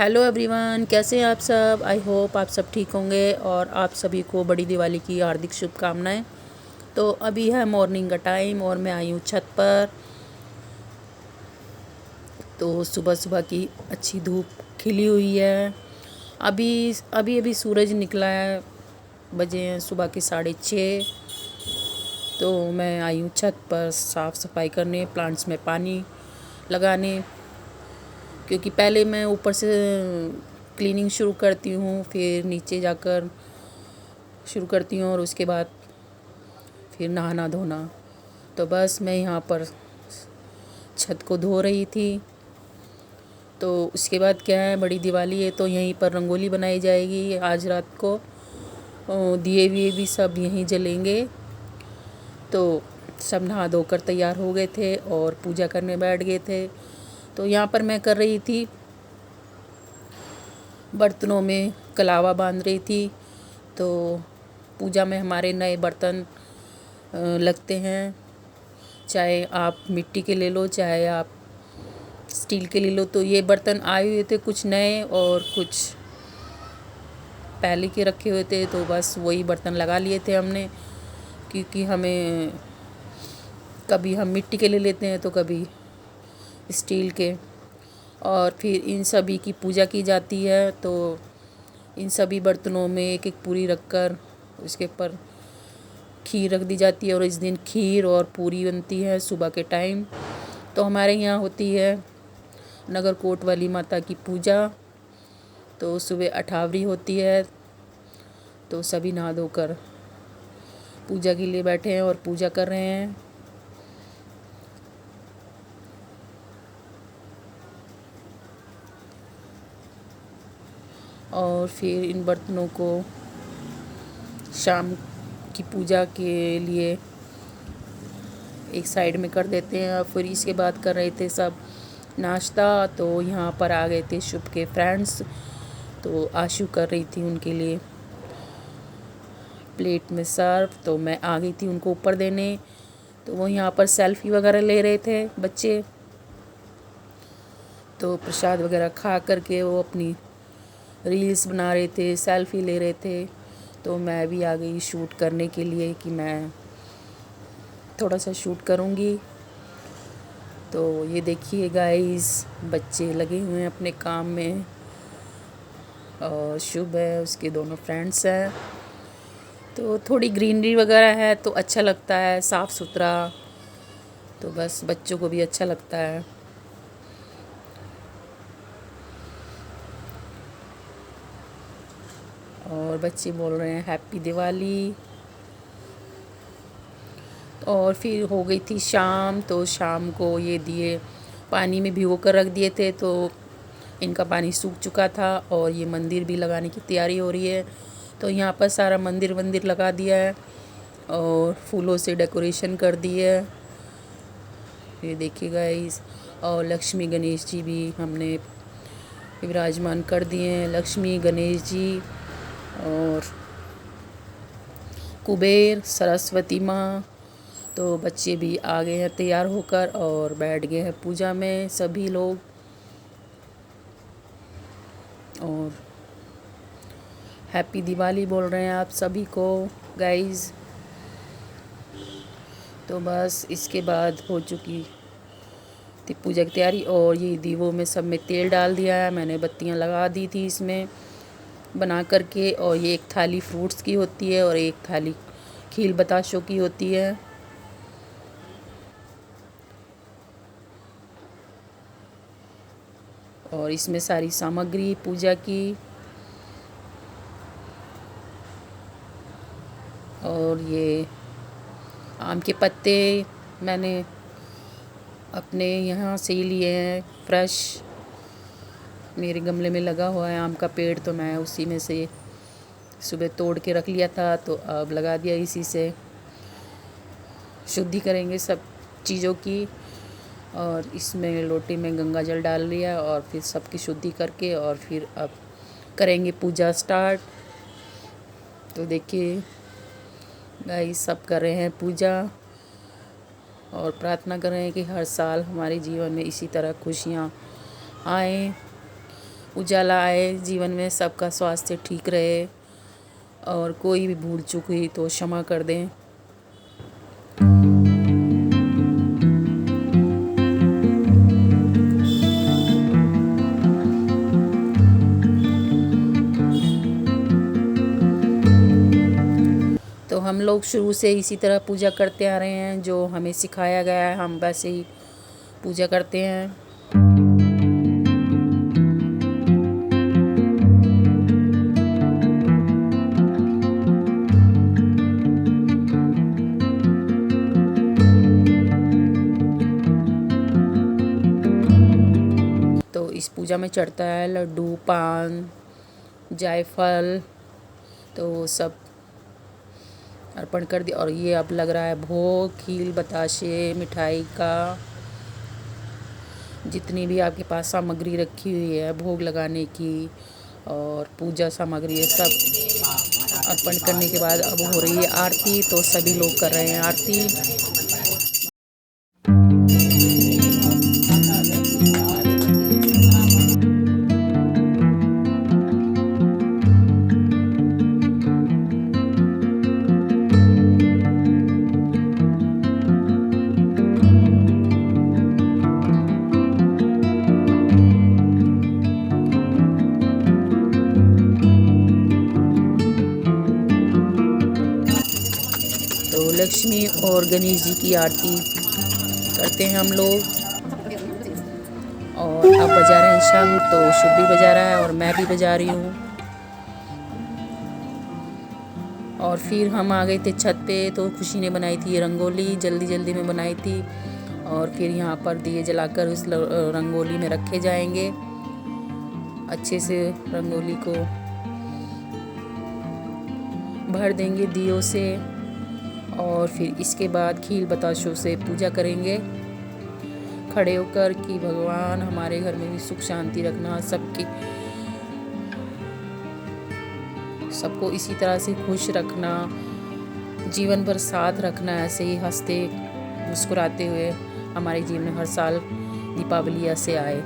Hello everyone, कैसे हैं आप सब। आई होप आप सब ठीक होंगे और आप सभी को बड़ी दिवाली की हार्दिक शुभकामनाएं। तो अभी है मॉर्निंग का टाइम और मैं आई हूँ छत पर। तो सुबह सुबह की अच्छी धूप खिली हुई है। अभी अभी अभी सूरज निकला है, बजे हैं सुबह के 6:30। तो मैं आई हूँ छत पर साफ़ सफाई करने, प्लांट्स में पानी लगाने, क्योंकि पहले मैं ऊपर से क्लीनिंग शुरू करती हूँ, फिर नीचे जाकर शुरू करती हूँ और उसके बाद फिर नहाना धोना। तो बस मैं यहाँ पर छत को धो रही थी। तो उसके बाद क्या है, बड़ी दिवाली है तो यहीं पर रंगोली बनाई जाएगी आज रात को। दिए विए भी सब यहीं जलेंगे। तो सब नहा धोकर तैयार हो गए थे और पूजा करने बैठ गए थे। तो यहाँ पर मैं कर रही थी, बर्तनों में कलावा बांध रही थी। तो पूजा में हमारे नए बर्तन लगते हैं, चाहे आप मिट्टी के ले लो चाहे आप स्टील के ले लो। तो ये बर्तन आए हुए थे, कुछ नए और कुछ पहले के रखे हुए थे। तो बस वही बर्तन लगा लिए थे हमने, क्योंकि हमें कभी हम मिट्टी के ले लेते हैं तो कभी स्टील के। और फिर इन सभी की पूजा की जाती है। तो इन सभी बर्तनों में एक एक पूरी रखकर उसके ऊपर खीर रख दी जाती है और इस दिन खीर और पूरी बनती है सुबह के टाइम। तो हमारे यहाँ होती है नगरकोट वाली माता की पूजा। तो सुबह अठावरी होती है। तो सभी नहा धोकर पूजा के लिए बैठे हैं और पूजा कर रहे हैं। और फिर इन बर्तनों को शाम की पूजा के लिए एक साइड में कर देते हैं। फिर इसके बाद कर रहे थे सब नाश्ता। तो यहाँ पर आ गए थे शुभ के फ्रेंड्स। तो आशु कर रही थी उनके लिए प्लेट में सर्व। तो मैं आ गई थी उनको ऊपर देने। तो वो यहाँ पर सेल्फी वगैरह ले रहे थे बच्चे। तो प्रसाद वगैरह खा करके वो अपनी रील्स बना रहे थे, सेल्फी ले रहे थे। तो मैं भी आ गई शूट करने के लिए कि मैं थोड़ा सा शूट करूँगी। तो ये देखिए गाइस, बच्चे लगे हुए हैं अपने काम में और शुभ है, उसके दोनों फ्रेंड्स हैं। तो थोड़ी ग्रीनरी वगैरह है तो अच्छा लगता है, साफ़ सुथरा। तो बस बच्चों को भी अच्छा लगता है। और बच्चे बोल रहे हैं हैप्पी दिवाली। और फिर हो गई थी शाम। तो शाम को ये दिए पानी में भिगो कर रख दिए थे। तो इनका पानी सूख चुका था और ये मंदिर भी लगाने की तैयारी हो रही है। तो यहाँ पर सारा मंदिर लगा दिया है और फूलों से डेकोरेशन कर दी है, ये देखिएगा इस। और लक्ष्मी गणेश जी भी हमने विराजमान कर दिए हैं, लक्ष्मी गणेश जी और कुबेर सरस्वती माँ। तो बच्चे भी आ गए हैं तैयार होकर और बैठ गए हैं पूजा में सभी लोग। और हैप्पी दिवाली बोल रहे हैं आप सभी को गाइस। तो बस इसके बाद हो चुकी थी पूजा की तैयारी। और ये दीवों में सब में तेल डाल दिया है, मैंने बत्तियां लगा दी थी इसमें बना करके। और ये एक थाली फ्रूट्स की होती है और एक थाली खील बताशों की होती है। और इसमें सारी सामग्री पूजा की। और ये आम के पत्ते मैंने अपने यहाँ से ही लिए हैं, फ्रेश मेरे गमले में लगा हुआ है आम का पेड़। तो मैं उसी में से सुबह तोड़ के रख लिया था, तो अब लगा दिया। इसी से शुद्धि करेंगे सब चीज़ों की। और इसमें लोटे में गंगा जल डाल लिया और फिर सबकी शुद्धि करके और फिर अब करेंगे पूजा स्टार्ट। तो देखिए गाइस, सब कर रहे हैं पूजा और प्रार्थना कर रहे हैं कि हर साल हमारे जीवन में इसी तरह खुशियाँ आएँ। उजाला आए जीवन में, सबका स्वास्थ्य ठीक रहे और कोई भी भूल चूक हुई तो क्षमा कर दें। तो हम लोग शुरू से इसी तरह पूजा करते आ रहे हैं, जो हमें सिखाया गया है हम वैसे ही पूजा करते हैं। तो इस पूजा में चढ़ता है लड्डू, पान, जायफल, तो सब अर्पण कर दिया। और ये अब लग रहा है भोग, खील, बताशे, मिठाई का, जितनी भी आपके पास सामग्री रखी हुई है भोग लगाने की और पूजा सामग्री है, सब अर्पण करने के बाद अब हो रही है आरती। तो सभी लोग कर रहे हैं आरती। तो लक्ष्मी और गणेश जी की आरती करते हैं हम लोग। और अब बजा रहे हैं शंख, तो शुभ भी बजा रहा है और मैं भी बजा रही हूँ। और फिर हम आ गए थे छत पे, तो खुशी ने बनाई थी रंगोली, जल्दी जल्दी में बनाई थी। और फिर यहाँ पर दिए जलाकर उस रंगोली में रखे जाएंगे। अच्छे से रंगोली को भर देंगे दियों से और फिर इसके बाद खील बताशों से पूजा करेंगे खड़े होकर कि भगवान हमारे घर में भी सुख शांति रखना, सबको इसी तरह से खुश रखना, जीवन भर साथ रखना। ऐसे ही हंसते मुस्कुराते हुए हमारे जीवन में हर साल दीपावली ऐसे आए।